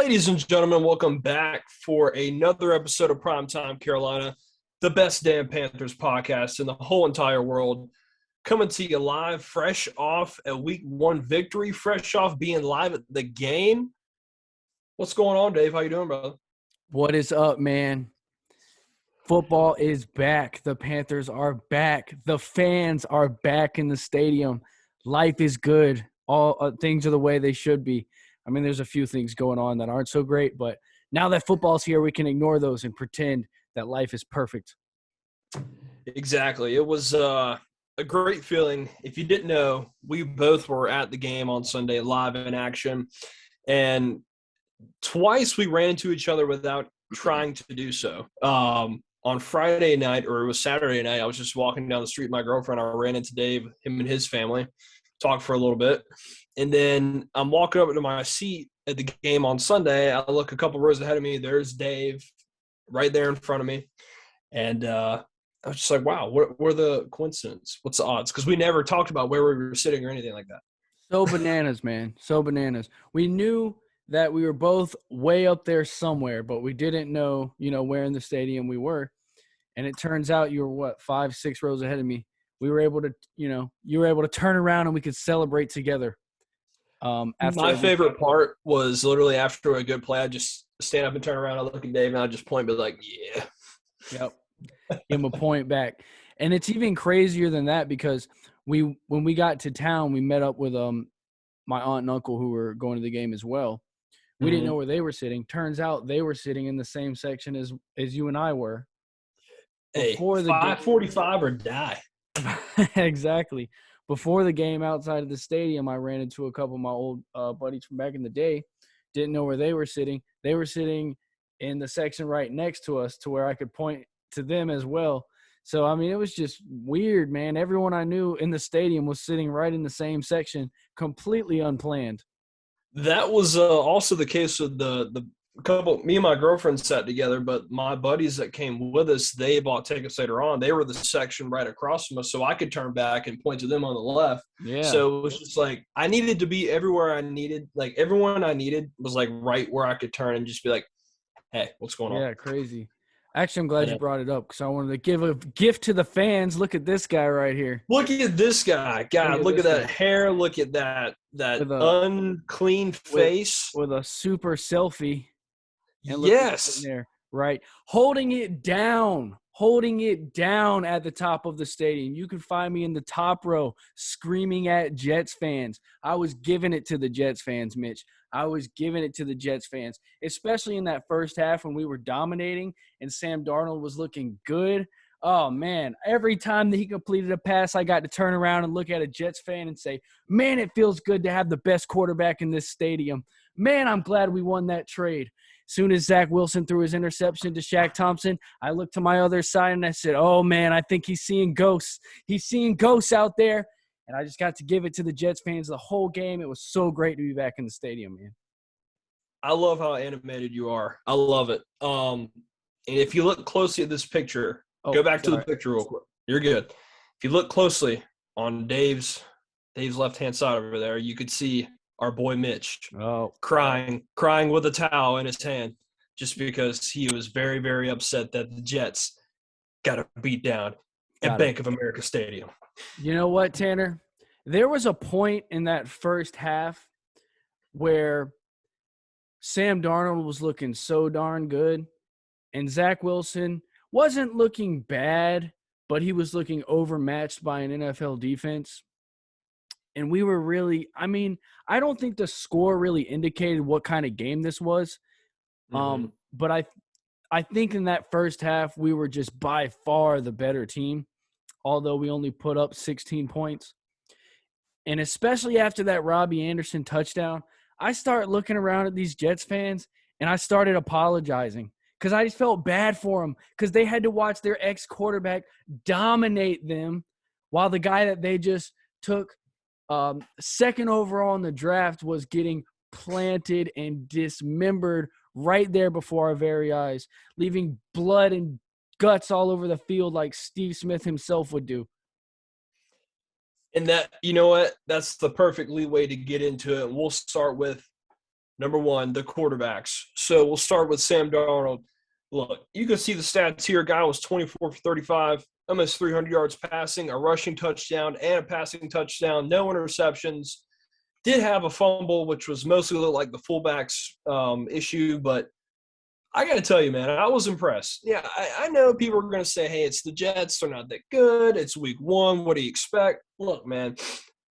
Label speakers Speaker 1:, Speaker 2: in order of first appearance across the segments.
Speaker 1: Ladies and gentlemen, welcome back for another episode of Primetime Carolina, the best damn Panthers podcast in the whole entire world. Coming to you live, fresh off a week one victory, fresh off being live at the game. What's going on, Dave? How you doing, brother?
Speaker 2: What is up, man? Football is back. The Panthers are back. The fans are back in the stadium. Life is good. All things are the way they should be. I mean, there's a few things going on that aren't so great, but now that football's here, we can ignore those and pretend that life is perfect.
Speaker 1: Exactly. It was a great feeling. If you didn't know, we both were at the game on Sunday live in action, and twice we ran into each other without trying to do so. On Friday night, or it was Saturday night, I was just walking down the street with my girlfriend. I ran into Dave, him and his family, talked for a little bit. And then I'm walking up to my seat at the game on Sunday. I look a couple rows ahead of me. There's Dave right there in front of me. And I was just like, wow, what were the coincidence? What's the odds? Because we never talked about where we were sitting or anything like that.
Speaker 2: So bananas, man. So bananas. We knew that we were both way up there somewhere, but we didn't know, where in the stadium we were. And it turns out you were, 5, 6 rows ahead of me. We were able to, you were able to turn around and we could celebrate together.
Speaker 1: My favorite part was literally after a good play, I just stand up and turn around. I look at Dave and I just point, but like, yeah.
Speaker 2: Yep. Give him a point back. And it's even crazier than that because when we got to town, we met up with my aunt and uncle who were going to the game as well. We didn't know where they were sitting. Turns out they were sitting in the same section as you and I were.
Speaker 1: Hey, 5:45 or die.
Speaker 2: Exactly. Before the game outside of the stadium, I ran into a couple of my old buddies from back in the day. Didn't know where they were sitting. They were sitting in the section right next to us to where I could point to them as well. So, I mean, it was just weird, man. Everyone I knew in the stadium was sitting right in the same section, completely unplanned.
Speaker 1: That was also the case with the couple. Me and my girlfriend sat together, but my buddies that came with us, they bought tickets later on. They were the section right across from us, so I could turn back and point to them on the left.
Speaker 2: Yeah.
Speaker 1: So it was just like I needed to be everywhere I needed. Like everyone I needed was like right where I could turn and just be like, "Hey, what's going on?"
Speaker 2: Yeah, crazy. Actually, I'm glad you brought it up because I wanted to give a gift to the fans. Look at this guy right here.
Speaker 1: Look at this guy. God, look at that hair. Look at that unclean face.
Speaker 2: With a super selfie. And
Speaker 1: yes.
Speaker 2: There, right? Holding it down at the top of the stadium. You can find me in the top row screaming at Jets fans. I was giving it to the Jets fans, Mitch. I was giving it to the Jets fans, especially in that first half when we were dominating and Sam Darnold was looking good. Oh, man, every time that he completed a pass, I got to turn around and look at a Jets fan and say, man, it feels good to have the best quarterback in this stadium. Man, I'm glad we won that trade. Soon as Zach Wilson threw his interception to Shaq Thompson, I looked to my other side and I said, oh, man, I think he's seeing ghosts. He's seeing ghosts out there. And I just got to give it to the Jets fans the whole game. It was so great to be back in the stadium, man.
Speaker 1: I love how animated you are. I love it. And if you look closely at this picture, go back to the picture real quick. You're good. If you look closely on Dave's left-hand side over there, you could see our boy Mitch crying with a towel in his hand just because he was very, very upset that the Jets got a beat down at Bank of America Stadium.
Speaker 2: You know what, Tanner? There was a point in that first half where Sam Darnold was looking so darn good and Zach Wilson wasn't looking bad, but he was looking overmatched by an NFL defense. And we were really – I mean, I don't think the score really indicated what kind of game this was. But I think in that first half we were just by far the better team, although we only put up 16 points. And especially after that Robbie Anderson touchdown, I started looking around at these Jets fans and I started apologizing because I just felt bad for them because they had to watch their ex-quarterback dominate them while the guy that they just took – second overall in the draft was getting planted and dismembered right there before our very eyes, leaving blood and guts all over the field like Steve Smith himself would do.
Speaker 1: And that, you know what, that's the perfect leeway to get into it. We'll start with Number one, the quarterbacks. So we'll start with Sam Darnold. Look, you can see the stats here. Guy was 24 for 35, almost 300 yards passing, a rushing touchdown, and a passing touchdown. No interceptions. Did have a fumble, which was mostly like the fullbacks issue, but I got to tell you, man, I was impressed. Yeah, I know people are going to say, hey, it's the Jets. They're not that good. It's week one. What do you expect? Look, man,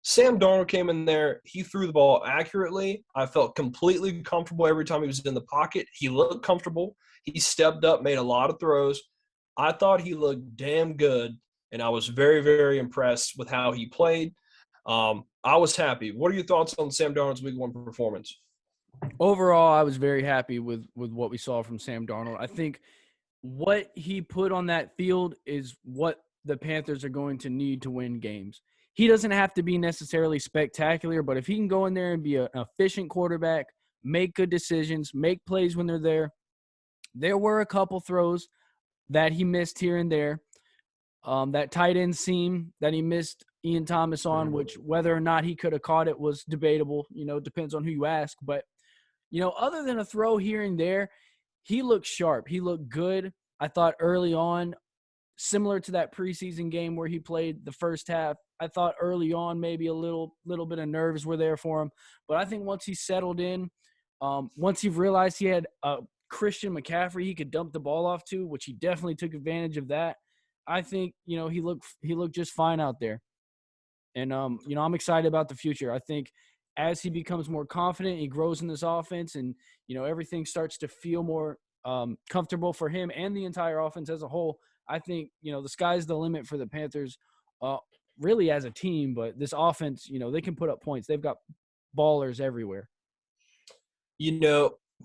Speaker 1: Sam Darnold came in there. He threw the ball accurately. I felt completely comfortable every time he was in the pocket. He looked comfortable. He stepped up, made a lot of throws. I thought he looked damn good, and I was very, very impressed with how he played. I was happy. What are your thoughts on Sam Darnold's week one performance?
Speaker 2: Overall, I was very happy with what we saw from Sam Darnold. I think what he put on that field is what the Panthers are going to need to win games. He doesn't have to be necessarily spectacular, but if he can go in there and be an efficient quarterback, make good decisions, make plays when they're there. There were a couple throws that he missed here and there. That tight end seam that he missed Ian Thomas on, which whether or not he could have caught it was debatable. Depends on who you ask. But, other than a throw here and there, he looked sharp. He looked good. I thought early on, similar to that preseason game where he played the first half, I thought early on maybe a little bit of nerves were there for him. But I think once he settled in, once he realized he had Christian McCaffrey he could dump the ball off to, which he definitely took advantage of that, I think, he looked just fine out there. And, I'm excited about the future. I think as he becomes more confident, he grows in this offense and, everything starts to feel more comfortable for him and the entire offense as a whole. I think, the sky's the limit for the Panthers really as a team, but this offense, they can put up points. They've got ballers everywhere.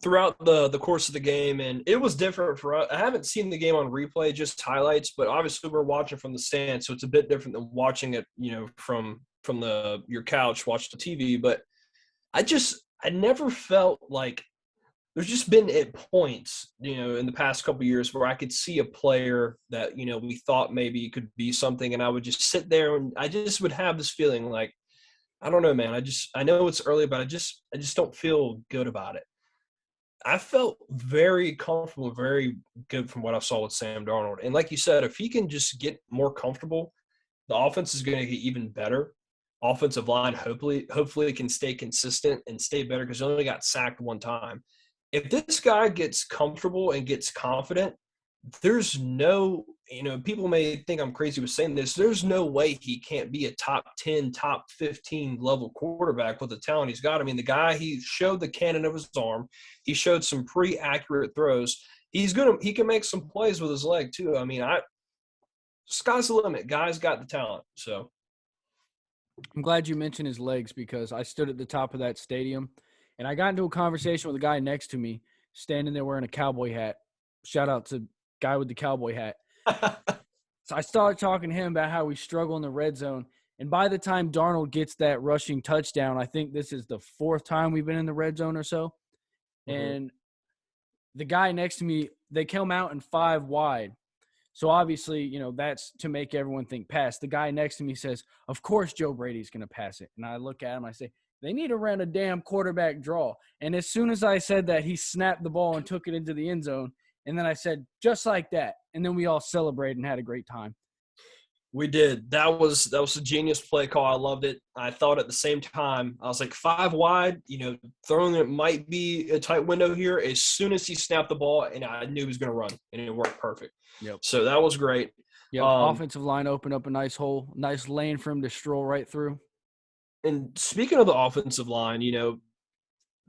Speaker 1: Throughout the course of the game, and it was different for us. I haven't seen the game on replay, just highlights, but obviously we're watching from the stand, so it's a bit different than watching it, from your couch, watch the TV. But I never felt like there's just been at points, in the past couple of years where I could see a player that, we thought maybe could be something, and I would just sit there and I just would have this feeling like, I don't know, man. I know it's early, but I just don't feel good about it. I felt very comfortable, very good from what I saw with Sam Darnold. And like you said, if he can just get more comfortable, the offense is going to get even better. Offensive line hopefully can stay consistent and stay better because he only got sacked one time. If this guy gets comfortable and gets confident, there's no, people may think I'm crazy with saying this. There's no way he can't be a top 10, top 15 level quarterback with the talent he's got. I mean, the guy, he showed the cannon of his arm. He showed some pretty accurate throws. He can make some plays with his leg too. I mean, sky's the limit. Guy's got the talent. So
Speaker 2: I'm glad you mentioned his legs because I stood at the top of that stadium and I got into a conversation with a guy next to me standing there wearing a cowboy hat. Shout out to guy with the cowboy hat. So I started talking to him about how we struggle in the red zone. And by the time Darnold gets that rushing touchdown, I think this is the fourth time we've been in the red zone or so. Mm-hmm. And the guy next to me, they come out in 5 wide. So obviously, that's to make everyone think pass. The guy next to me says, of course Joe Brady's going to pass it. And I look at him, I say, they need to run a damn quarterback draw. And as soon as I said that, he snapped the ball and took it into the end zone. And then I said, just like that. And then we all celebrated and had a great time.
Speaker 1: We did. That was a genius play call. I loved it. I thought at the same time, I was like 5 wide, throwing it might be a tight window here. As soon as he snapped the ball, and I knew he was going to run, and it worked perfect.
Speaker 2: Yep.
Speaker 1: So that was great.
Speaker 2: Yep. Offensive line opened up a nice hole, nice lane for him to stroll right through.
Speaker 1: And speaking of the offensive line,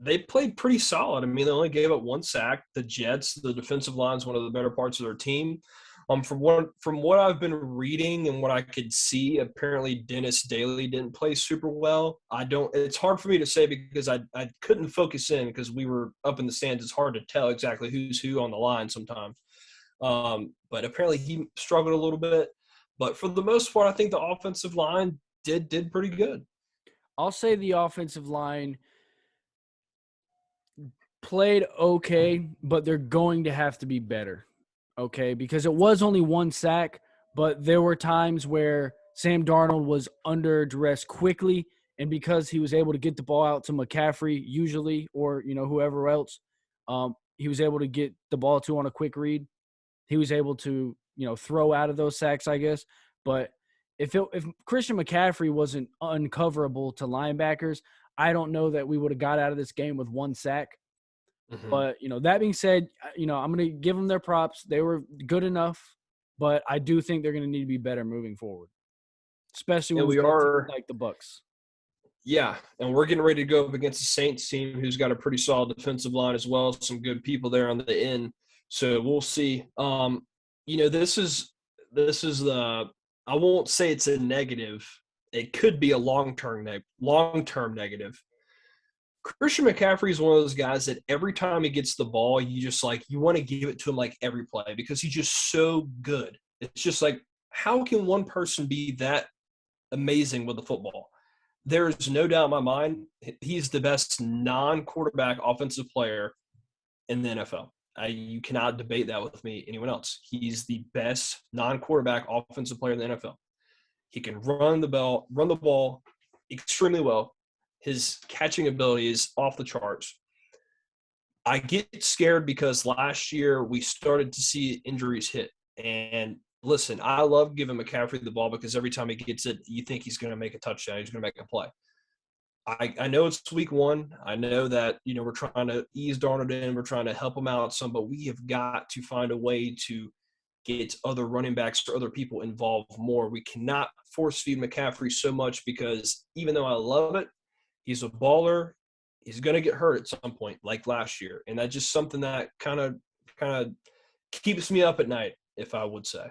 Speaker 1: they played pretty solid. I mean, they only gave up 1 sack. The Jets, the defensive line is one of the better parts of their team. From what I've been reading and what I could see, apparently Dennis Daly didn't play super well. It's hard for me to say because I couldn't focus in because we were up in the stands. It's hard to tell exactly who's who on the line sometimes. But apparently he struggled a little bit. But for the most part, I think the offensive line did pretty good.
Speaker 2: I'll say the offensive line played okay, but they're going to have to be better, okay? Because it was only 1 sack, but there were times where Sam Darnold was under duress quickly And because he was able to get the ball out to McCaffrey usually, or, whoever else, he was able to get the ball to on a quick read. He was able to, throw out of those sacks, I guess. But if Christian McCaffrey wasn't uncoverable to linebackers, I don't know that we would have got out of this game with one sack.
Speaker 1: Mm-hmm.
Speaker 2: But, that being said, I'm going to give them their props. They were good enough, but I do think they're going to need to be better moving forward, especially when we are like the Bucks.
Speaker 1: Yeah, and we're getting ready to go up against the Saints team, who's got a pretty solid defensive line as well, some good people there on the end. So we'll see. This is the I won't say it's a negative. It could be a long-term negative. Christian McCaffrey is one of those guys that every time he gets the ball, you want to give it to him like every play because he's just so good. It's just like, how can one person be that amazing with the football? There is no doubt in my mind he's the best non-quarterback offensive player in the NFL. You cannot debate that with me, anyone else. He's the best non-quarterback offensive player in the NFL. He can run the ball extremely well. His catching ability is off the charts. I get scared because last year we started to see injuries hit. And listen, I love giving McCaffrey the ball because every time he gets it, you think he's going to make a touchdown. He's going to make a play. I know it's week one. I know that, we're trying to ease Darnold in. We're trying to help him out some, but we have got to find a way to get other running backs or other people involved more. We cannot force feed McCaffrey so much because even though I love it, he's a baller. He's going to get hurt at some point like last year. And that's just something that kind of keeps me up at night, if I would say.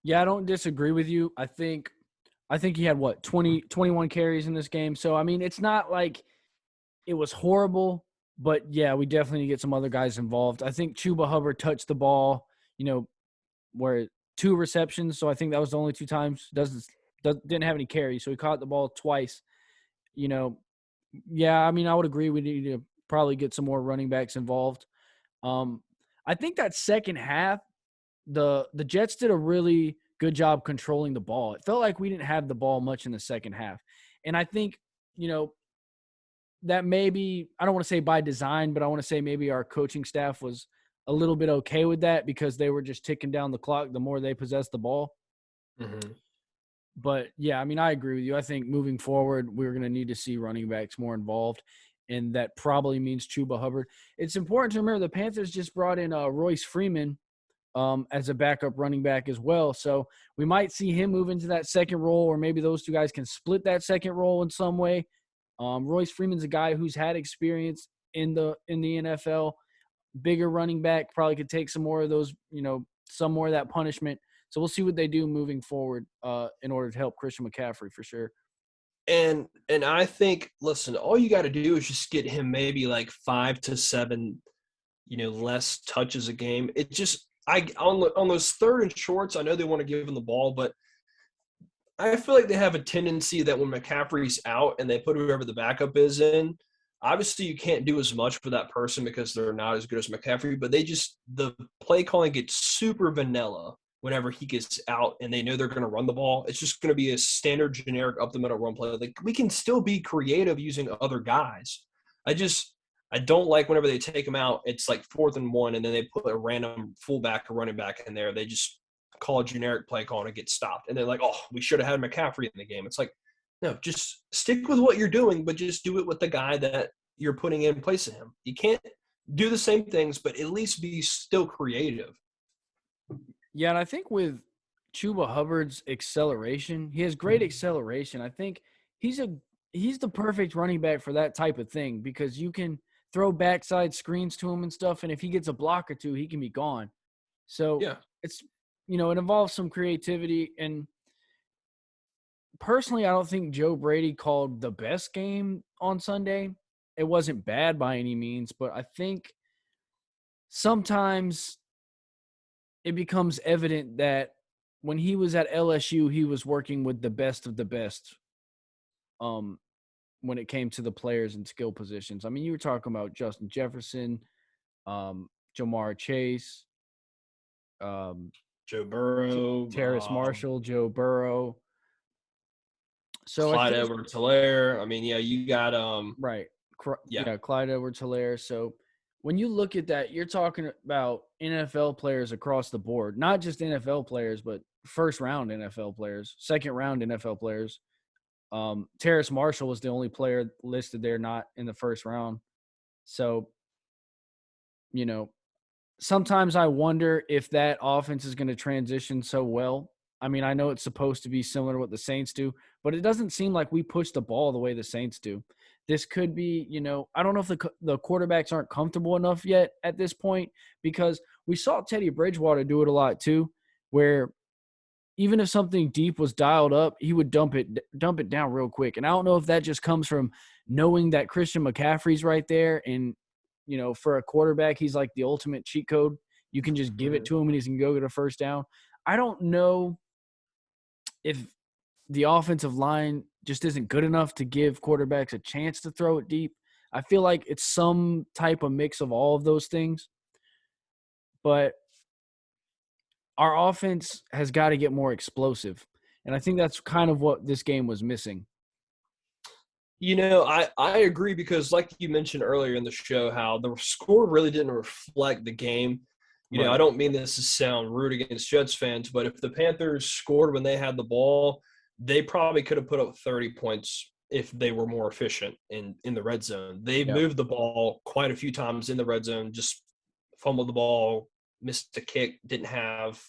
Speaker 2: Yeah, I don't disagree with you. I think he had 21 carries in this game. So, I mean, it's not like it was horrible, but yeah, we definitely need to get some other guys involved. I think Chuba Hubbard touched the ball, where 2 receptions. So I think that was the only 2 times. Didn't have any carries. So he caught the ball twice. Yeah, I mean, I would agree. We need to probably get some more running backs involved. I think that second half, the Jets did a really good job controlling the ball. It felt like we didn't have the ball much in the second half. And I think, that maybe, I don't want to say by design, but I want to say maybe our coaching staff was a little bit okay with that because they were just ticking down the clock the more they possessed the ball.
Speaker 1: Mm-hmm.
Speaker 2: But, yeah, I mean, I agree with you. I think moving forward, we're going to need to see running backs more involved, and that probably means Chuba Hubbard. It's important to remember the Panthers just brought in Royce Freeman as a backup running back as well. So we might see him move into that second role, or maybe those 2 guys can split that second role in some way. Royce Freeman's a guy who's had experience in the NFL, bigger running back, probably could take some more of those, some more of that punishment. So we'll see what they do moving forward in order to help Christian McCaffrey for sure.
Speaker 1: And I think, listen, all you got to do is just get him maybe like 5 to 7, less touches a game. It just, on those third and shorts, I know they want to give him the ball, but I feel like they have a tendency that when McCaffrey's out and they put whoever the backup is in, obviously you can't do as much for that person because they're not as good as McCaffrey, but the play calling gets super vanilla whenever he gets out and they know they're going to run the ball. It's just going to be a standard generic up the middle run play. Like, we can still be creative using other guys. I don't like whenever they take him out, it's like 4th and 1, and then they put a random fullback or running back in there. They just call a generic play call and it gets stopped. And they're like, oh, we should have had McCaffrey in the game. It's like, no, just stick with what you're doing, but just do it with the guy that you're putting in place of him. You can't do the same things, but at least be still creative.
Speaker 2: Yeah, and I think with Chuba Hubbard's acceleration, he has great acceleration. I think he's the perfect running back for that type of thing because you can throw backside screens to him and stuff, and if he gets a block or 2, he can be gone. So
Speaker 1: yeah,
Speaker 2: it's it involves some creativity. And personally, I don't think Joe Brady called the best game on Sunday. It wasn't bad by any means, but I think sometimes it becomes evident that when he was at LSU, he was working with the best of the best when it came to the players and skill positions. I mean, you were talking about Justin Jefferson, Jamar Chase,
Speaker 1: Joe Burrow,
Speaker 2: Terrace Marshall, Joe Burrow. So I
Speaker 1: Clyde
Speaker 2: think
Speaker 1: Edwards-Helaire. I mean, yeah, you got
Speaker 2: right.
Speaker 1: yeah.
Speaker 2: Yeah, Clyde Edwards-Helaire. So when you look at that, you're talking about NFL players across the board, not just NFL players, but first round NFL players, second round NFL players. Terrace Marshall was the only player listed there not in the first round. So, you know, sometimes I wonder if that offense is going to transition so well. I mean, I know it's supposed to be similar to what the Saints do, but it doesn't seem like we push the ball the way the Saints do. This could be, I don't know if the quarterbacks aren't comfortable enough yet at this point, because we saw Teddy Bridgewater do it a lot too, where even if something deep was dialed up, he would dump it down real quick. And I don't know if that just comes from knowing that Christian McCaffrey's right there, and for a quarterback, he's like the ultimate cheat code. You can just give it to him and he's going to go get a first down. I don't know if the offensive line just isn't good enough to give quarterbacks a chance to throw it deep. I feel like it's some type of mix of all of those things. But our offense has got to get more explosive. And I think that's kind of what this game was missing.
Speaker 1: I agree, because like you mentioned earlier in the show, how the score really didn't reflect the game.
Speaker 2: Right.
Speaker 1: I don't mean this to sound rude against Jets fans, but if the Panthers scored when they had the ball, they probably could have put up 30 points if they were more efficient in the red zone. They moved the ball quite a few times in the red zone, just fumbled the ball, missed a kick, didn't have,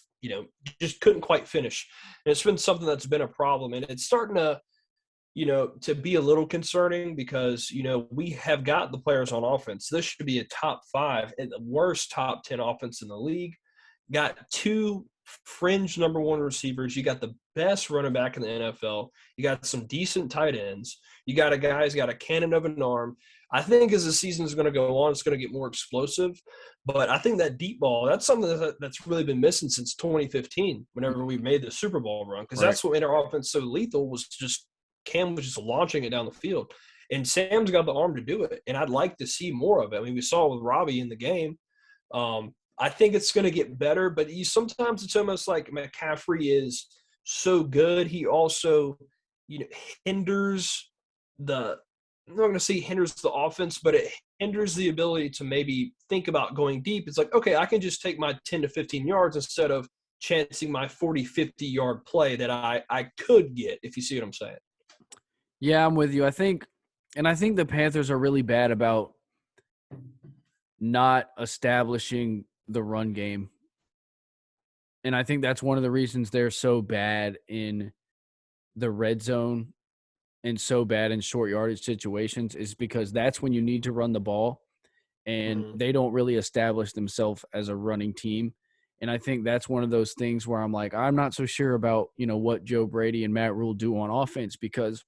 Speaker 1: just couldn't quite finish. And it's been something that's been a problem, and it's starting to be a little concerning, because, we have got the players on offense. This should be a top 5 and the worst top 10 offense in the league. Got 2 fringe number 1 receivers. You got the best running back in the NFL. You got some decent tight ends. You got a guy who's got a cannon of an arm. I think as the season is going to go on, it's going to get more explosive. But I think that deep ball, that's something that's really been missing since 2015, whenever we made the Super Bowl run, because that's what made our offense so lethal, was just Cam was just launching it down the field. And Sam's got the arm to do it, and I'd like to see more of it. I mean, we saw it with Robbie in the game. I think it's going to get better, but sometimes it's almost like McCaffrey is so good. He also, hinders I'm not going to say hinders the offense, but it hinders the ability to maybe think about going deep. It's like, okay, I can just take my 10 to 15 yards instead of chancing my 40, 50-yard play that I could get, if you see what I'm saying.
Speaker 2: Yeah, I'm with you. I think the Panthers are really bad about not establishing the run game. And I think that's one of the reasons they're so bad in the red zone and so bad in short yardage situations, is because that's when you need to run the ball, and they don't really establish themselves as a running team. And I think that's one of those things where I'm like, I'm not so sure about, what Joe Brady and Matt Rule do on offense, because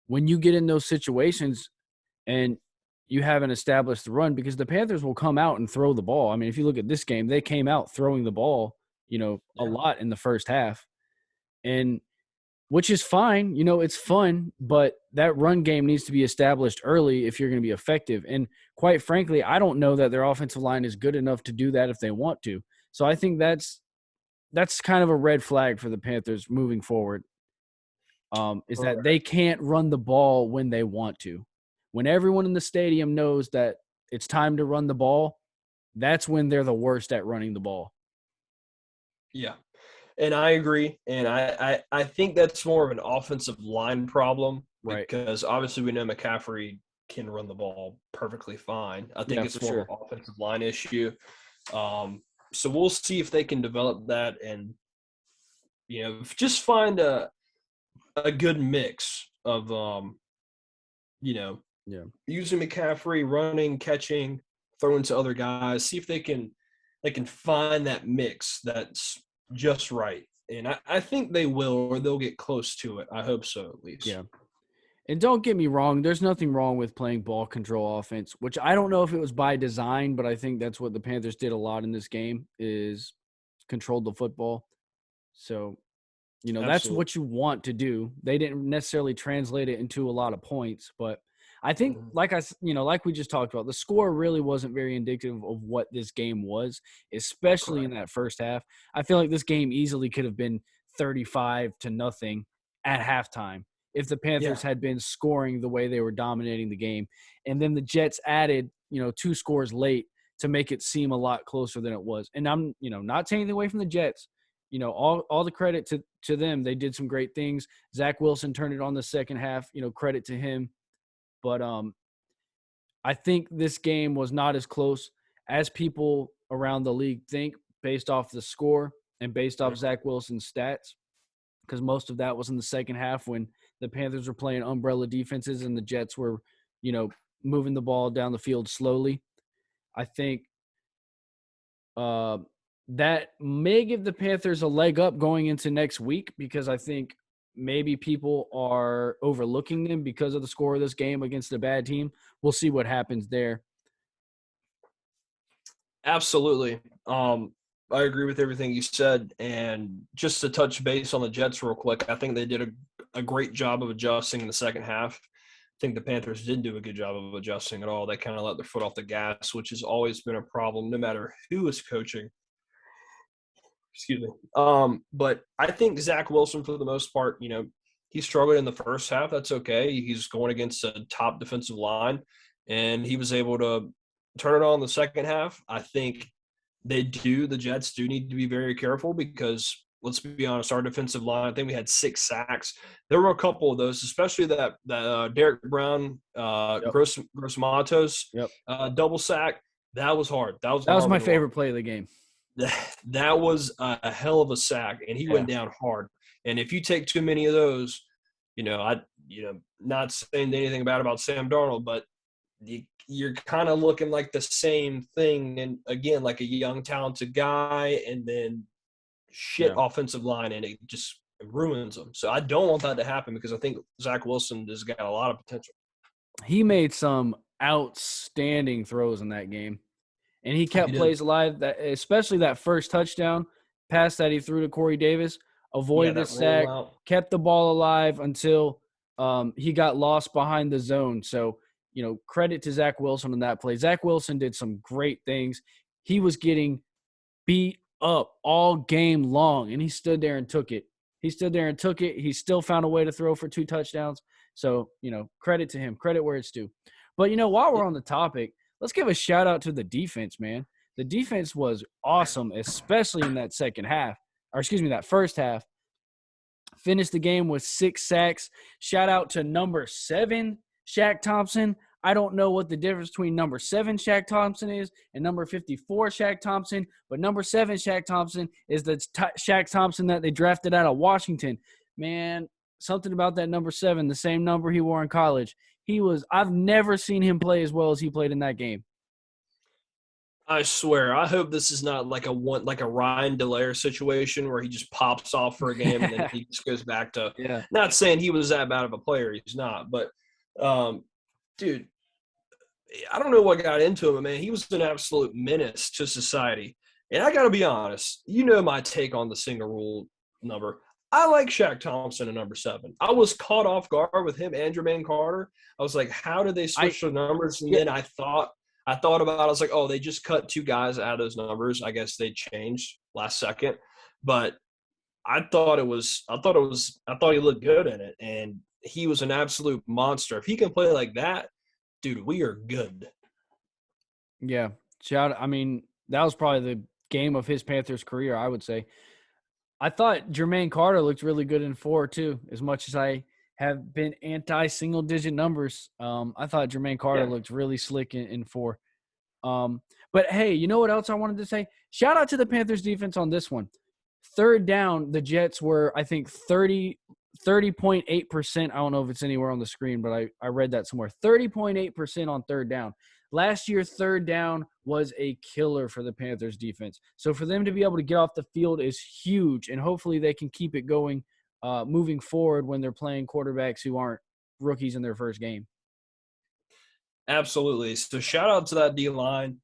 Speaker 2: when you get in those situations and you haven't established the run, because the Panthers will come out and throw the ball. I mean, if you look at this game, they came out throwing the ball, a lot in the first half, and which is fine. It's fun, but that run game needs to be established early if you're going to be effective. And quite frankly, I don't know that their offensive line is good enough to do that if they want to. So I think that's kind of a red flag for the Panthers moving forward. Is that they can't run the ball when they want to. When everyone in the stadium knows that it's time to run the ball, that's when they're the worst at running the ball.
Speaker 1: Yeah. And I agree. And I think that's more of an offensive line problem,
Speaker 2: Right?
Speaker 1: because obviously we know McCaffrey can run the ball perfectly fine. I think it's more of an offensive line issue. So we'll see if they can develop that, and, just find a good mix of, using McCaffrey, running, catching, throwing to other guys, see if they can find that mix that's just right. And I think they will, or they'll get close to it. I hope so, at least.
Speaker 2: Yeah. And don't get me wrong, there's nothing wrong with playing ball control offense, which I don't know if it was by design, but I think that's what the Panthers did a lot in this game, is controlled the football. So, that's what you want to do. They didn't necessarily translate it into a lot of points, but I think, like we just talked about, the score really wasn't very indicative of what this game was, especially in that first half. I feel like this game easily could have been 35-0 at halftime if the Panthers
Speaker 1: Yeah.
Speaker 2: had been scoring the way they were dominating the game. And then the Jets added, 2 scores late to make it seem a lot closer than it was. And I'm, not taking anything away from the Jets. All the credit to them. They did some great things. Zach Wilson turned it on the second half, credit to him. But I think this game was not as close as people around the league think based off the score and based off Zach Wilson's stats, because most of that was in the second half when the Panthers were playing umbrella defenses and the Jets were, moving the ball down the field slowly. I think that may give the Panthers a leg up going into next week, because I think maybe people are overlooking them because of the score of this game against a bad team. We'll see what happens there.
Speaker 1: Absolutely. I agree with everything you said. And just to touch base on the Jets real quick, I think they did a great job of adjusting in the second half. I think the Panthers didn't do a good job of adjusting at all. They kind of let their foot off the gas, which has always been a problem no matter who is coaching. Excuse me. But I think Zach Wilson, for the most part, he struggled in the first half. That's okay. He's going against a top defensive line, and he was able to turn it on in the second half. I think the Jets do need to be very careful because, let's be honest, our defensive line, I think we had 6 sacks. There were a couple of those, especially that Derek Brown, Gross Matos double sack. That was hard. That was
Speaker 2: my favorite play of the game.
Speaker 1: That was a hell of a sack, and he went down hard. And if you take too many of those, not saying anything bad about Sam Darnold, but you're kind of looking like the same thing. And again, like a young, talented guy, and then offensive line, and it just ruins them. So I don't want that to happen, because I think Zach Wilson has got a lot of potential.
Speaker 2: He made some outstanding throws in that game. And he kept plays alive, especially that first touchdown pass that he threw to Corey Davis, avoided a sack, kept the ball alive until he got lost behind the zone. So, credit to Zach Wilson on that play. Zach Wilson did some great things. He was getting beat up all game long, and he stood there and took it. He still found a way to throw for 2 touchdowns. So, credit to him. Credit where it's due. But, while we're on the topic, let's give a shout out to the defense, man. The defense was awesome, especially in that that first half. Finished the game with 6 sacks. Shout out to number 7, Shaq Thompson. I don't know what the difference between number 7 Shaq Thompson is and number 54 Shaq Thompson, but number 7 Shaq Thompson is the Shaq Thompson that they drafted out of Washington. Man, something about that number 7, the same number he wore in college. I've never seen him play as well as he played in that game.
Speaker 1: I swear, I hope this is not like a Ryan Delaire situation where he just pops off for a game and then he just goes back to not saying he was that bad of a player. He's not. But, dude, I don't know what got into him, man. He was an absolute menace to society. And I got to be honest, my take on the single rule number. I like Shaq Thompson at number 7. I was caught off guard with him and Jermaine Carter. I was like, how did they switch the numbers? And then I thought about it. I was like, oh, they just cut 2 guys out of those numbers. I guess they changed last second. But I thought he looked good in it. And he was an absolute monster. If he can play like that, dude, we are good.
Speaker 2: Yeah. That was probably the game of his Panthers career, I would say. I thought Jermaine Carter looked really good in 4 too, as much as I have been anti-single-digit numbers. I thought Jermaine Carter looked really slick in 4. But, hey, you know what else I wanted to say? Shout out to the Panthers defense on this one. Third down, the Jets were, I think, 30.8%. I don't know if it's anywhere on the screen, but I read that somewhere. 30.8% on third down. Last year, third down was a killer for the Panthers defense. So for them to be able to get off the field is huge, and hopefully they can keep it going moving forward when they're playing quarterbacks who aren't rookies in their first game.
Speaker 1: Absolutely. So shout out to that D-line.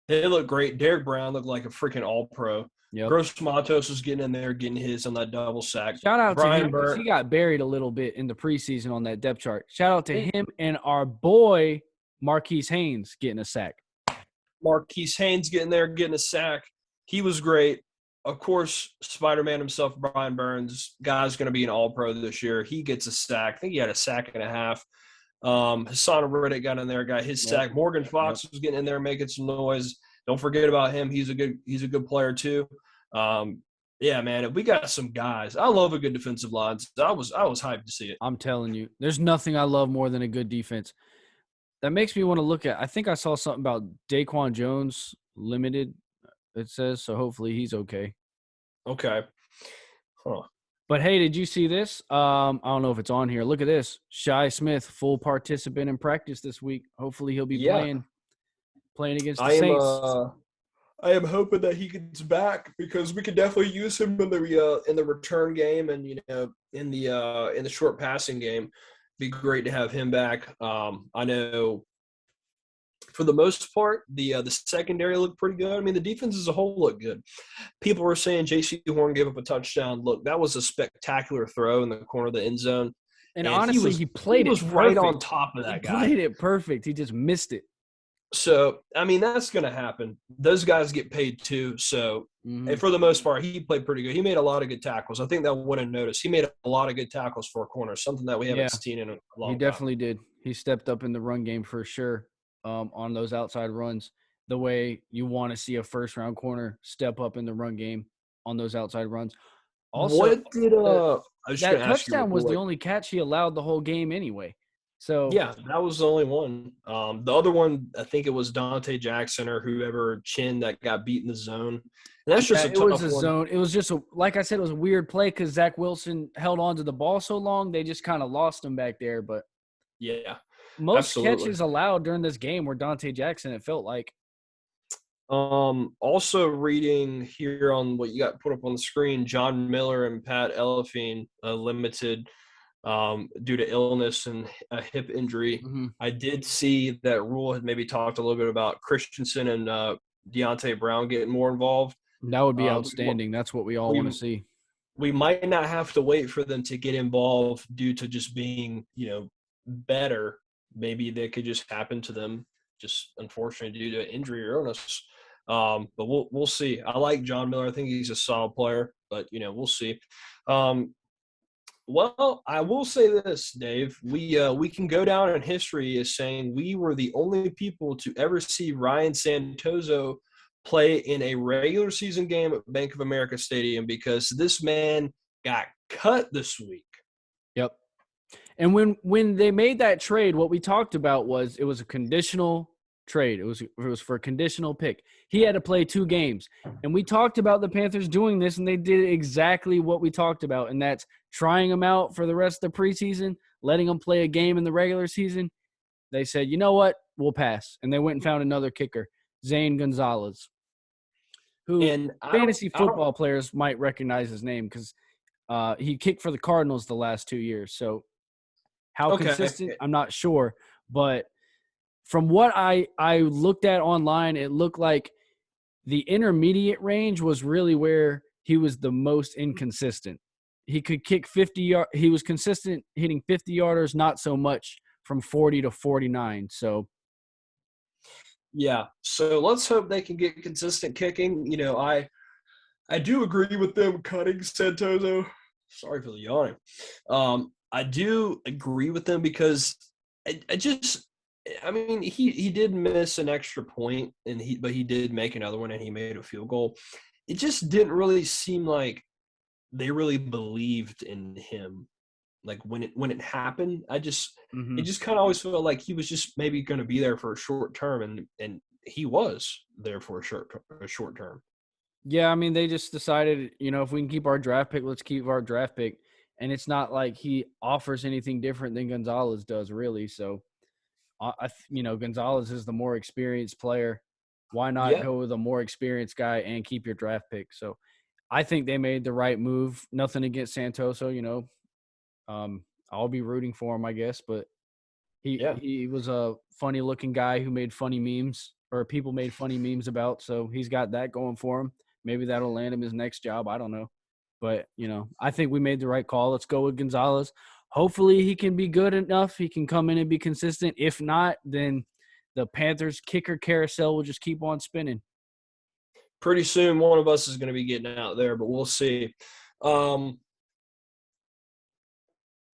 Speaker 1: They look great. Derek Brown looked like a freaking all-pro. Yep. Gross Matos was getting in there, getting his on that double sack.
Speaker 2: Shout out to him because he got buried a little bit in the preseason on that depth chart. Shout out to him and our boy Marquise Haynes getting a sack.
Speaker 1: Marquise Haynes getting there, getting a sack. He was great. of course, Spider-Man himself, Brian Burns, guy's going to be an all-pro this year. He gets a sack. I think he had a sack and a half. Hassan Reddick got in there, got his sack. Morgan Fox was getting in there, making some noise. Don't forget about him. He's a good player too. Yeah, man, we got some guys. I love a good defensive line. So I was hyped to see it.
Speaker 2: I'm telling you, there's nothing I love more than a good defense. That makes me want to look at. I think I saw something about Daquan Jones limited. It says so. Hopefully he's okay.
Speaker 1: Okay. Huh.
Speaker 2: But hey, did you see this? I don't know if it's on here. Look at this. Shi Smith, full participant in practice this week. Hopefully he'll be playing against the Saints.
Speaker 1: I am hoping that he gets back because we could definitely use him in the return game and in the short passing game. Be great to have him back. I know for the most part the secondary looked pretty good. I mean, the defense as a whole looked good. People were saying J.C. Horn gave up a touchdown. Look, that was a spectacular throw in the corner of the end zone.
Speaker 2: And honestly, he was
Speaker 1: right on top of that guy.
Speaker 2: He played it perfect. He just missed it.
Speaker 1: So, I mean, that's going to happen. Those guys get paid too. So, and for the most part, he played pretty good. He made a lot of good tackles. I think that wouldn't notice. He made a lot of good tackles for a corner, something that we haven't seen in a long time.
Speaker 2: He definitely did. He stepped up in the run game for sure on those outside runs, the way you want to see a first-round corner step up in the run game on those outside runs. Also,
Speaker 1: what did
Speaker 2: that touchdown was the only catch he allowed the whole game anyway. So
Speaker 1: yeah, that was the only one. The other one, I think it was Dante Jackson or whoever Chin that got beat in the zone. And that's just a tough one. It was a
Speaker 2: zone. It was just like I said, it was a weird play because Zach Wilson held on to the ball so long they just kind of lost him back there. But
Speaker 1: yeah,
Speaker 2: most catches allowed during this game were Dante Jackson. It felt like.
Speaker 1: Also reading here on what you got put up on the screen, John Miller and Pat Elefine limited. Due to illness and a hip injury. I did see that Rule had maybe talked a little bit about Christensen and Deontay Brown getting more involved.
Speaker 2: That would be outstanding. That's what we all want to see.
Speaker 1: We might not have to wait for them to get involved due to just being, better. Maybe that could just happen to them, just unfortunately due to injury or illness. But we'll see. I like John Miller. I think he's a solid player, but we'll see. Well, I will say this, Dave. We can go down in history as saying we were the only people to ever see Ryan Santoso play in a regular season game at Bank of America Stadium because this man got cut this week.
Speaker 2: Yep. And when they made that trade, what we talked about was it was a conditional trade. It was for a conditional pick. He had to play 2 games. And we talked about the Panthers doing this, and they did exactly what we talked about, and that's trying him out for the rest of the preseason, letting him play a game in the regular season. They said, you know what, we'll pass. And they went and found another kicker, Zane Gonzalez, who fantasy football players might recognize his name because he kicked for the Cardinals the last 2 years. So how consistent, I'm not sure. But from what I looked at online, it looked like the intermediate range was really where he was the most inconsistent. He could kick 50 yards. He was consistent hitting 50-yarders, not so much from 40 to 49. So,
Speaker 1: yeah. So let's hope they can get consistent kicking. I do agree with them cutting Santoso. Sorry for the yawning. I do agree with them because I mean, he did miss an extra point, but he did make another one, and he made a field goal. It just didn't really seem like they really believed in him. Like when it happened, it just kind of always felt like he was just maybe going to be there for a short term, and he was there for a short term.
Speaker 2: Yeah, I mean, they just decided, if we can keep our draft pick, let's keep our draft pick. And it's not like he offers anything different than Gonzalez does, really. So, Gonzalez is the more experienced player. Why not go with a more experienced guy and keep your draft pick? So, I think they made the right move. Nothing against Santoso, I'll be rooting for him, I guess. But he was a funny-looking guy who made funny memes, or people made funny memes about. So he's got that going for him. Maybe that'll land him his next job. I don't know. But, I think we made the right call. Let's go with Gonzalez. Hopefully he can be good enough. He can come in and be consistent. If not, then the Panthers kicker carousel will just keep on spinning.
Speaker 1: pretty soon one of us is going to be getting out there, but we'll see.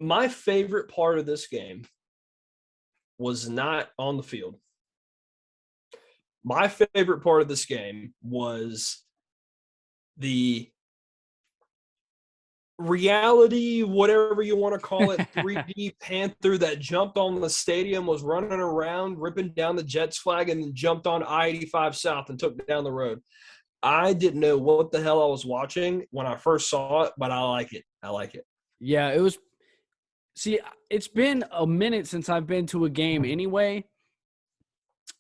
Speaker 1: My favorite part of this game was not on the field. My favorite part of this game was the reality, whatever you want to call it, 3D Panther that jumped on the stadium, was running around, ripping down the Jets flag, and then jumped on I-85 South and took down the road. I didn't know what the hell I was watching when I first saw it, but I like it. I like it.
Speaker 2: Yeah, it was – see, it's been a minute since I've been to a game anyway.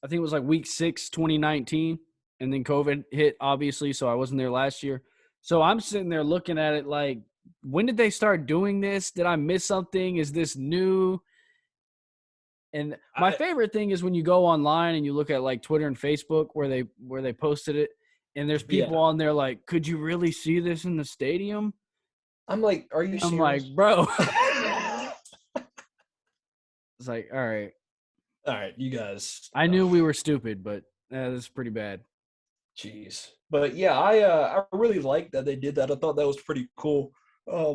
Speaker 2: I think it was like week 6, 2019, and then COVID hit, obviously, so I wasn't there last year. So I'm sitting there looking at it like, when did they start doing this? Did I miss something? Is this new? And my favorite thing is when you go online and you look at like Twitter and Facebook where they posted it, and there's people on there like, could you really see this in the stadium?
Speaker 1: I'm like, are you serious?
Speaker 2: I'm like, bro. It's like, all right.
Speaker 1: All right, you guys.
Speaker 2: I knew we were stupid, but that's pretty bad.
Speaker 1: Jeez. But yeah, I really liked that they did that. I thought that was pretty cool. I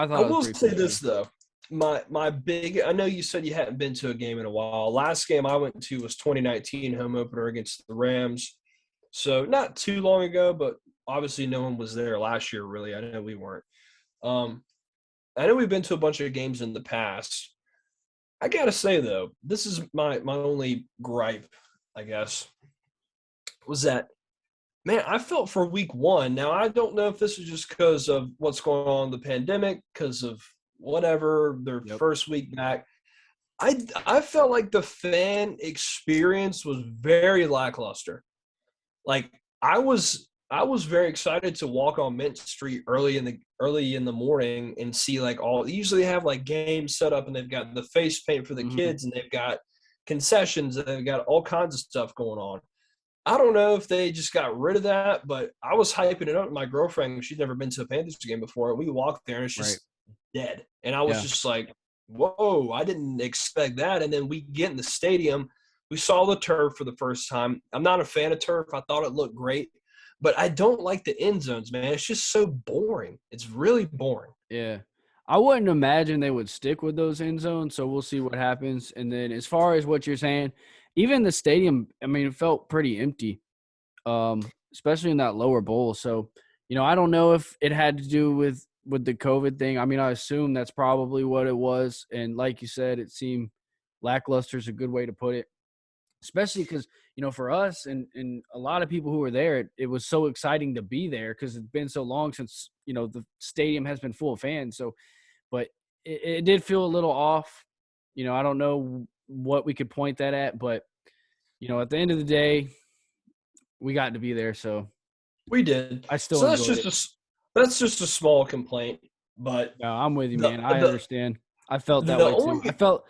Speaker 1: will say this though. My big, I know you said you hadn't been to a game in a while. Last game I went to was 2019 home opener against the Rams. So not too long ago, but obviously no one was there last year really. I know we weren't. I know we've been to a bunch of games in the past. I got to say though, this is my only gripe, I guess, was that, man, I felt for week 1. Now, I don't know if this is just because of what's going on in the pandemic, because of whatever, their first week back. I felt like the fan experience was very lackluster. Like, I was very excited to walk on Mint Street early in the morning and see like usually have like games set up, and they've got the face paint for the kids, and they've got concessions, and they've got all kinds of stuff going on. I don't know if they just got rid of that, but I was hyping it up with my girlfriend. She'd never been to a Panthers game before. We walked there, and it's just dead. And I was just like, whoa, I didn't expect that. And then we get in the stadium. We saw the turf for the first time. I'm not a fan of turf. I thought it looked great. But I don't like the end zones, man. It's just so boring. It's really boring.
Speaker 2: Yeah. I wouldn't imagine they would stick with those end zones, so we'll see what happens. And then as far as what you're saying, even the stadium, I mean, it felt pretty empty, especially in that lower bowl. So, I don't know if it had to do with the COVID thing. I mean, I assume that's probably what it was. And like you said, it seemed lackluster is a good way to put it, especially because, for us and a lot of people who were there, it was so exciting to be there because it's been so long since, the stadium has been full of fans. So, but it did feel a little off. I don't know what we could point that at, but at the end of the day, we got to be there. So
Speaker 1: we did.
Speaker 2: I still.
Speaker 1: So that's just a small complaint, but
Speaker 2: no, I'm with you, man. I understand. I felt that way too.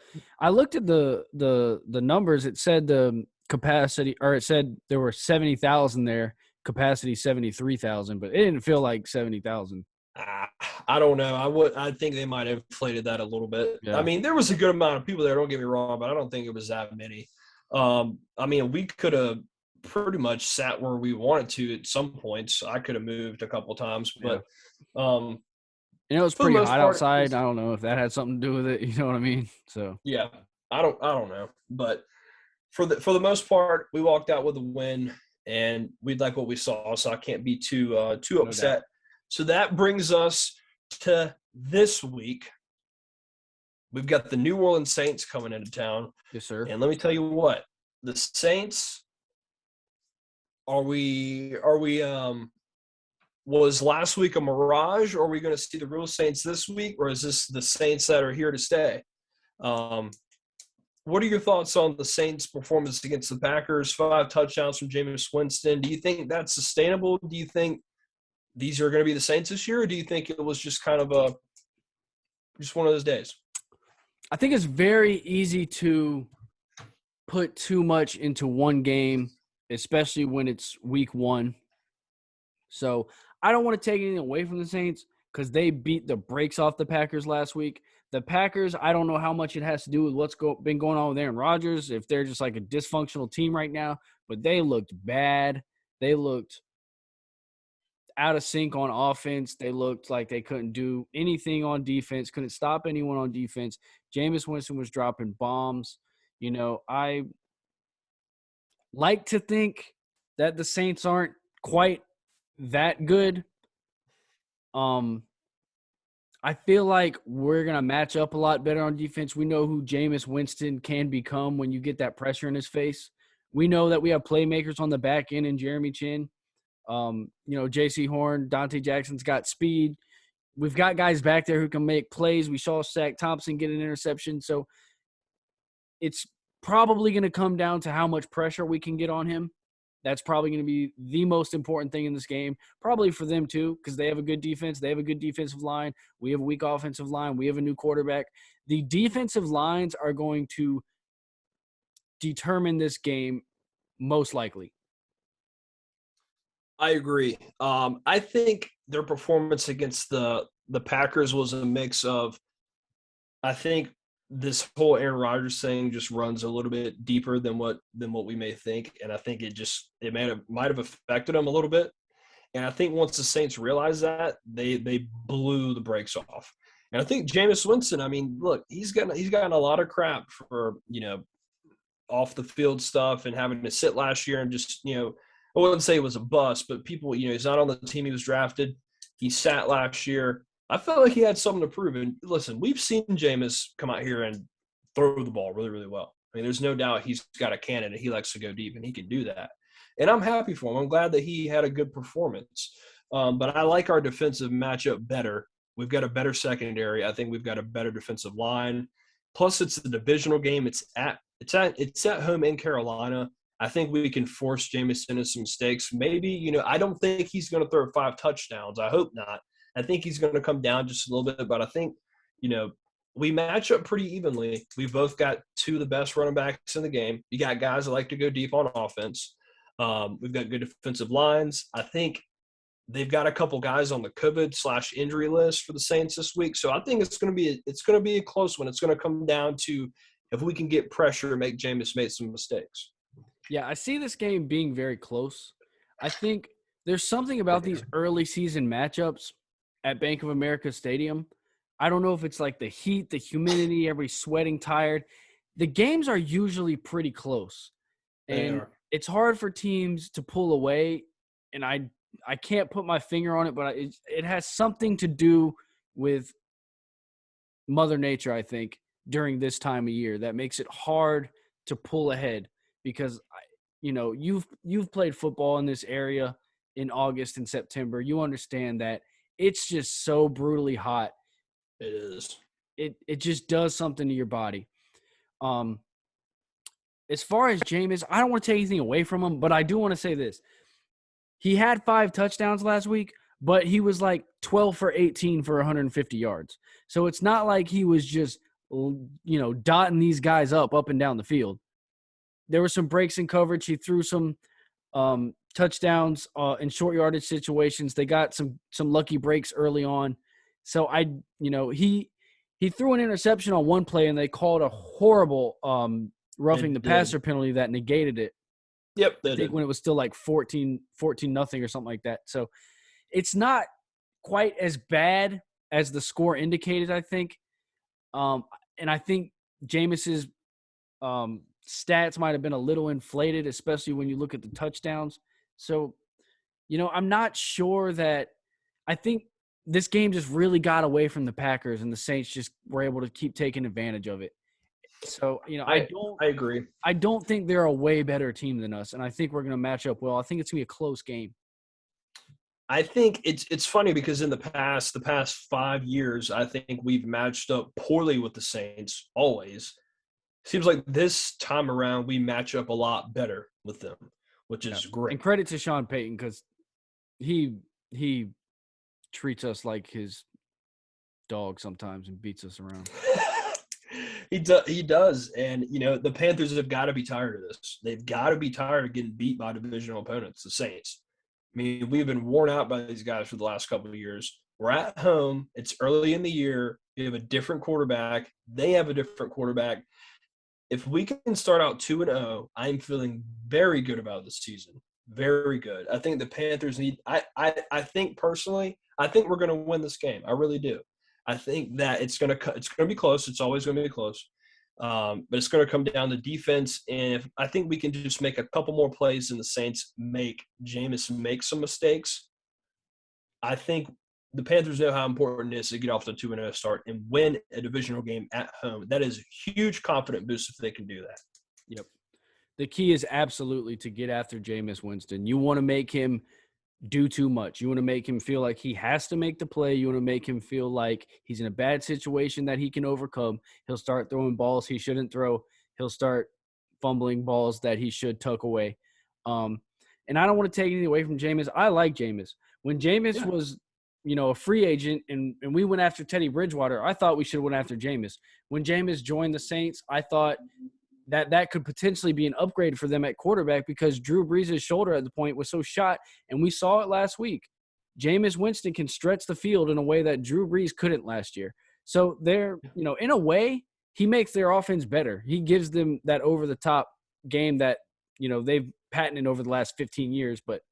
Speaker 2: I looked at the numbers. It said the capacity, or it said there were 70,000 there. Capacity 73,000, but it didn't feel like 70,000.
Speaker 1: I don't know. I think they might have inflated that a little bit. Yeah. I mean, there was a good amount of people there. Don't get me wrong, but I don't think it was that many. I mean, we could have pretty much sat where we wanted to at some points. I could have moved a couple times, but
Speaker 2: it was pretty hot outside. I don't know if that had something to do with it. You know what I mean? So
Speaker 1: yeah, I don't know, but for the most part, we walked out with a win, and we like what we saw. So I can't be too upset. So that brings us to this week. We've got the New Orleans Saints coming into town.
Speaker 2: Yes, sir.
Speaker 1: And let me tell you what, the Saints, was last week a mirage, or are we going to see the real Saints this week, or is this the Saints that are here to stay? What are your thoughts on the Saints' performance against the Packers? 5 touchdowns from Jameis Winston. Do you think that's sustainable? Do you think these are going to be the Saints this year, or do you think it was just kind of just one of those days?
Speaker 2: I think it's very easy to put too much into one game, especially when it's week 1. So I don't want to take anything away from the Saints because they beat the brakes off the Packers last week. The Packers, I don't know how much it has to do with what's been going on with Aaron Rodgers, if they're just like a dysfunctional team right now, but they looked bad. They looked out of sync on offense. They looked like they couldn't do anything on defense, couldn't stop anyone on defense. Jameis Winston was dropping bombs. I like to think that the Saints aren't quite that good. I feel like we're going to match up a lot better on defense. We know who Jameis Winston can become when you get that pressure in his face. We know that we have playmakers on the back end in Jeremy Chin. J.C. Horn, Dante Jackson's got speed. We've got guys back there who can make plays. We saw Zach Thompson get an interception. So it's probably going to come down to how much pressure we can get on him. That's probably going to be the most important thing in this game, probably for them too, because they have a good defense. They have a good defensive line. We have a weak offensive line. We have a new quarterback. The defensive lines are going to determine this game most likely.
Speaker 1: I agree. I think their performance against the Packers was a mix of, I think this whole Aaron Rodgers thing just runs a little bit deeper than what we may think, and I think it might have affected them a little bit. And I think once the Saints realized that, they blew the brakes off. And I think Jameis Winston, I mean, look, he's gotten a lot of crap for off the field stuff and having to sit last year and just I wouldn't say it was a bust, but people he's not on the team he was drafted. He sat last year. I felt like he had something to prove. And listen, we've seen Jameis come out here and throw the ball really, really well. I mean, there's no doubt he's got a cannon and he likes to go deep, and he can do that. And I'm happy for him. I'm glad that he had a good performance. But I like our defensive matchup better. We've got a better secondary. I think we've got a better defensive line. Plus, it's a divisional game. It's at home in Carolina. I think we can force Jameis into some mistakes. Maybe, I don't think he's going to throw 5 touchdowns. I hope not. I think he's going to come down just a little bit, but I think, we match up pretty evenly. We've both got 2 of the best running backs in the game. You got guys that like to go deep on offense. We've got good defensive lines. I think they've got a couple guys on the COVID/injury list for the Saints this week. So I think it's going to be a close one. It's going to come down to if we can get pressure and make Jameis make some mistakes.
Speaker 2: Yeah, I see this game being very close. I think there's something about these early season matchups at Bank of America Stadium. I don't know if it's like the heat, the humidity, everybody's sweating, tired. The games are usually pretty close. And it's hard for teams to pull away. And I can't put my finger on it, but it has something to do with Mother Nature, I think, during this time of year that makes it hard to pull ahead because, you've played football in this area in August and September. You understand that it's just so brutally hot.
Speaker 1: It is.
Speaker 2: It just does something to your body. As far as Jameis, I don't want to take anything away from him, but I do want to say this. He had 5 touchdowns last week, but he was like 12 for 18 for 150 yards. So it's not like he was just, dotting these guys up and down the field. There were some breaks in coverage. He threw some touchdowns in short yardage situations. They got some lucky breaks early on. So he threw an interception on one play and they called a horrible roughing the passer penalty that negated it.
Speaker 1: Yep.
Speaker 2: I think when it was still like 14-0 or something like that. So it's not quite as bad as the score indicated, I think. And I think Jameis's stats might have been a little inflated, especially when you look at the touchdowns. So, I'm not sure that – I think this game just really got away from the Packers and the Saints just were able to keep taking advantage of it. So, I
Speaker 1: agree.
Speaker 2: I don't think they're a way better team than us, and I think we're going to match up well. I think it's going to be a close game.
Speaker 1: I think it's funny because in the past 5 years, I think we've matched up poorly with the Saints always. Seems like this time around we match up a lot better with them, which is great.
Speaker 2: And credit to Sean Payton because he treats us like his dog sometimes and beats us around.
Speaker 1: He does. And, the Panthers have got to be tired of this. They've got to be tired of getting beat by divisional opponents, the Saints. I mean, we've been worn out by these guys for the last couple of years. We're at home. It's early in the year. We have a different quarterback. They have a different quarterback. If we can start out 2-0, I'm feeling very good about this season. Very good. I think the Panthers need I think personally, I think we're going to win this game. I really do. I think that it's going to be close. It's always going to be close. But it's going to come down to defense, and if I think we can just make a couple more plays and the Saints make Jameis make some mistakes, I think the Panthers know how important it is to get off the 2-0 start and win a divisional game at home. That is a huge confidence boost if they can do that.
Speaker 2: Yep. The key is absolutely to get after Jameis Winston. You want to make him do too much. You want to make him feel like he has to make the play. You want to make him feel like he's in a bad situation that he can overcome. He'll start throwing balls he shouldn't throw. He'll start fumbling balls that he should tuck away. And I don't want to take anything away from Jameis. I like Jameis. When Jameis was, a free agent and we went after Teddy Bridgewater, I thought we should have went after Jameis. When Jameis joined the Saints, I thought that could potentially be an upgrade for them at quarterback because Drew Brees' shoulder at the point was so shot, and we saw it last week. Jameis Winston can stretch the field in a way that Drew Brees couldn't last year. So they're, in a way, he makes their offense better. He gives them that over-the-top game that, they've patented over the last 15 years, but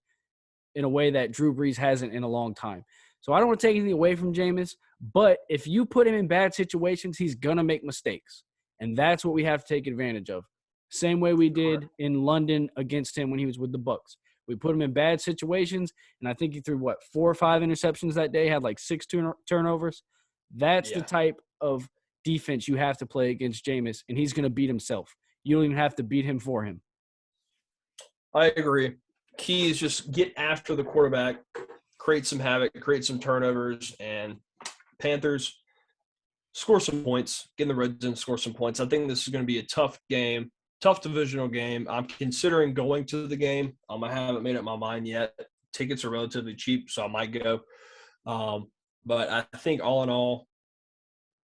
Speaker 2: in a way that Drew Brees hasn't in a long time. So I don't want to take anything away from Jameis, but if you put him in bad situations, he's going to make mistakes. And that's what we have to take advantage of. Same way we did in London against him when he was with the Bucs. We put him in bad situations, and I think he threw, 4 or 5 interceptions that day, had 6 turnovers. That's the type of defense you have to play against Jameis, and he's going to beat himself. You don't even have to beat him for him.
Speaker 1: I agree. Key is just get after the quarterback, create some havoc, create some turnovers, and Panthers – score some points, get in the red zone, score some points. I think this is going to be a tough game, tough divisional game. I'm considering going to the game. I haven't made up my mind yet. Tickets are relatively cheap, so I might go. But I think all in all,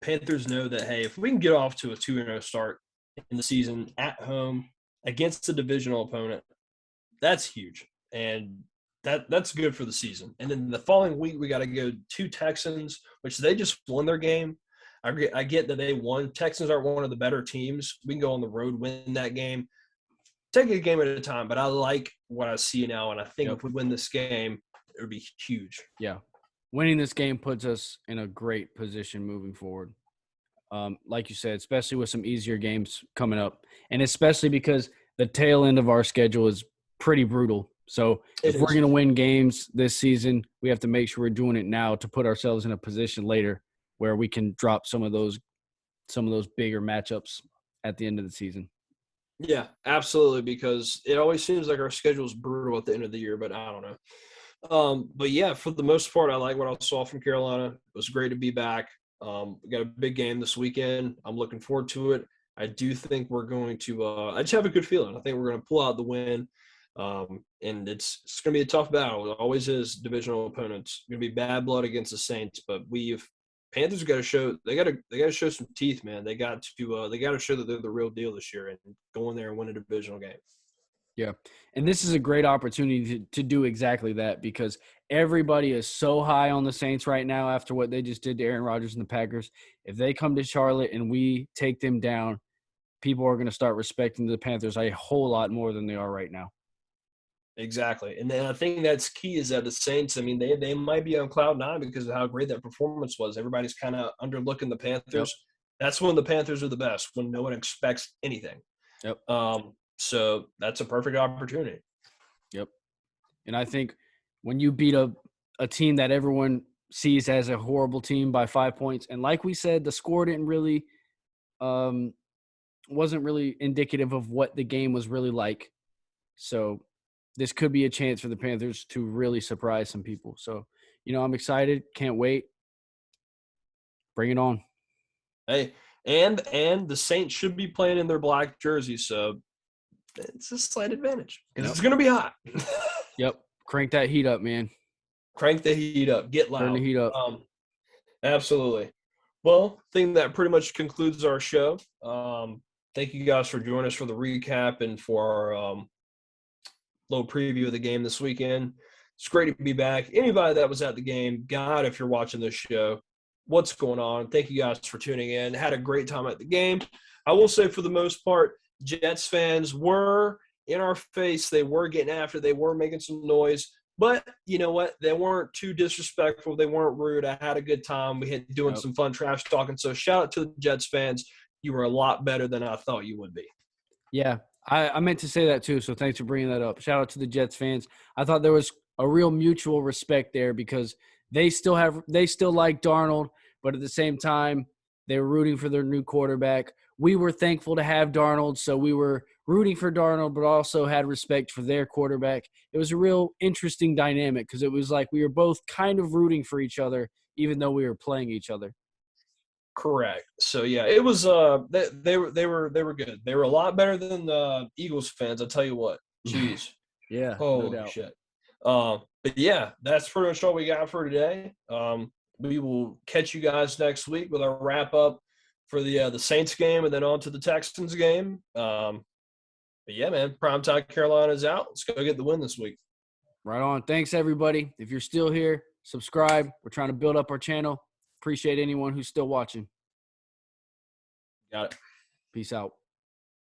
Speaker 1: Panthers know that, hey, if we can get off to a 2-0 start in the season at home against a divisional opponent, that's huge. And that's good for the season. And then the following week, we got to go to Texans, which they just won their game. I get that they won. Texans are one of the better teams. We can go on the road, win that game. Take it a game at a time, but I like what I see now, and I think if we win this game, it would be huge.
Speaker 2: Yeah. Winning this game puts us in a great position moving forward. Like you said, especially with some easier games coming up, and especially because the tail end of our schedule is pretty brutal. So if we're going to win games this season, we have to make sure we're doing it now to put ourselves in a position later where we can drop some of those bigger matchups at the end of the season.
Speaker 1: Yeah, absolutely, because it always seems like our schedule is brutal at the end of the year, but I don't know. But, yeah, for the most part, I like what I saw from Carolina. It was great to be back. We got a big game this weekend. I'm looking forward to it. I do think we're going to I just have a good feeling. I think we're going to pull out the win. And it's going to be a tough battle. It always is. Divisional opponents. It's going to be bad blood against the Saints, but Panthers got to show they got to show some teeth, man. They got to show that they're the real deal this year and go in there and win a divisional game.
Speaker 2: Yeah, and this is a great opportunity to do exactly that because everybody is so high on the Saints right now after what they just did to Aaron Rodgers and the Packers. If they come to Charlotte and we take them down, people are going to start respecting the Panthers a whole lot more than they are right now.
Speaker 1: Exactly. And then I think that's key is that the Saints, I mean, they might be on cloud nine because of how great that performance was. Everybody's kind of underlooking the Panthers. Yep. That's when the Panthers are the best, when no one expects anything.
Speaker 2: Yep.
Speaker 1: So that's a perfect opportunity.
Speaker 2: Yep. And I think when you beat a team that everyone sees as a horrible team by 5 points, and like we said, the score didn't really wasn't really indicative of what the game was really like. So this could be a chance for the Panthers to really surprise some people. So, I'm excited. Can't wait. Bring it on.
Speaker 1: Hey, and the Saints should be playing in their black jerseys, so it's a slight advantage because it's going to be hot.
Speaker 2: Yep. Crank that heat up, man.
Speaker 1: Crank the heat up. Get loud.
Speaker 2: Turn the heat up.
Speaker 1: Absolutely. Well, I think that pretty much concludes our show. Thank you guys for joining us for the recap and for our little preview of the game this weekend. It's great to be back. Anybody that was at the game, God, if you're watching this show, what's going on? Thank you guys for tuning in. Had a great time at the game. I will say for the most part, Jets fans were in our face. They were getting after. They were making some noise. But you know what? They weren't too disrespectful. They weren't rude. I had a good time. We had doing some fun trash talking. So shout out to the Jets fans. You were a lot better than I thought you would be.
Speaker 2: Yeah, I meant to say that too. So thanks for bringing that up. Shout out to the Jets fans. I thought there was a real mutual respect there because they still like Darnold, but at the same time, they were rooting for their new quarterback. We were thankful to have Darnold, so we were rooting for Darnold, but also had respect for their quarterback. It was a real interesting dynamic because it was like we were both kind of rooting for each other, even though we were playing each other.
Speaker 1: Correct. So yeah, it was they were good. They were a lot better than the Eagles fans. I'll tell you what. Jeez.
Speaker 2: Yeah.
Speaker 1: Holy
Speaker 2: no doubt.
Speaker 1: shit. But yeah, that's pretty much all we got for today. We will catch you guys next week with our wrap up for the Saints game and then on to the Texans game. But yeah, man, primetime Carolina's out. Let's go get the win this week.
Speaker 2: Right on. Thanks, everybody. If you're still here, subscribe. We're trying to build up our channel. Appreciate anyone who's still watching.
Speaker 1: Got it.
Speaker 2: Peace out.